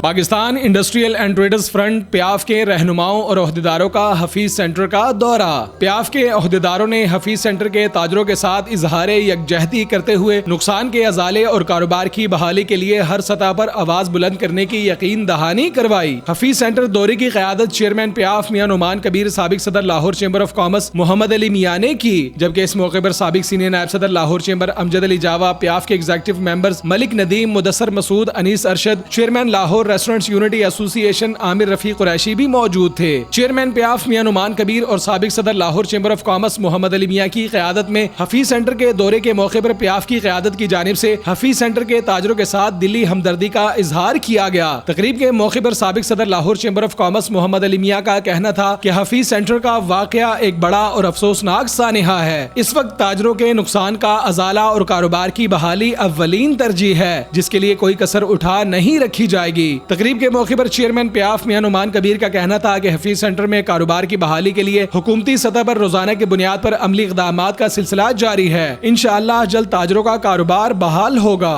Pakistan industrial and traders front PIAF के रहनुमाओं और ओहदेदारों का हफीज सेंटर का दौरा। प्याफ के ओहदेदारों ने हफीज सेंटर के ताजरों के साथ इजहार यकजहती करते हुए नुकसान के अजाले और कारोबार की बहाली के लिए हर सतह पर आवाज बुलंद करने की यकीन दहानी करवाई। हफीज सेंटर दौरे की क़यादत चेयरमैन प्याफ मियां नुमान कबीर, साबिक सदर Lahore chamber of commerce Mohammad Ali Mian ने की, जबकि इस मौके पर साबिक सीनियर नायब सदर लाहौर चेंबर अमजद अली जावा, प्याफ के executive members Malik Nadeem, Mudassar Masood, Anees Arshad, chairman Lahore restaurants unity association Aamir Rafi Qureshi भी मौजूद थे। चेयरमैन प्याफ मियां नुमान कबीर और साबिक सदर Lahore chamber of commerce Mohammad Ali Mian की क़यादत में हफीज सेंटर के दौरे के मौके पर प्याफ की क़यादत की जानिब से हफीज सेंटर के ताजरों के साथ दिली हमदर्दी का इजहार किया गया। तकरीब के मौके पर साबिक सदर Lahore chamber of commerce Mohammad Ali Mian का कहना था कि हफीज सेंटर का वाकया एक बड़ा और अफसोसनाक सानिहा है। इस वक्त ताजरों के नुकसान का अजाला और कारोबार की बहाली अव्वलीन तरजीह है, जिसके लिए कोई कसर उठा नहीं रखी जाएगी। तकरीब के मौके पर चेयरमैन प्याफ मियां नुमान कबीर का कहना था कि हफीज सेंटर में कारोबार की बहाली के लिए हुकूमती सतह पर रोजाना की बुनियाद पर अमली इक़दामात का सिलसिला जारी है। इंशाअल्लाह जल्द ताजरों का कारोबार बहाल होगा।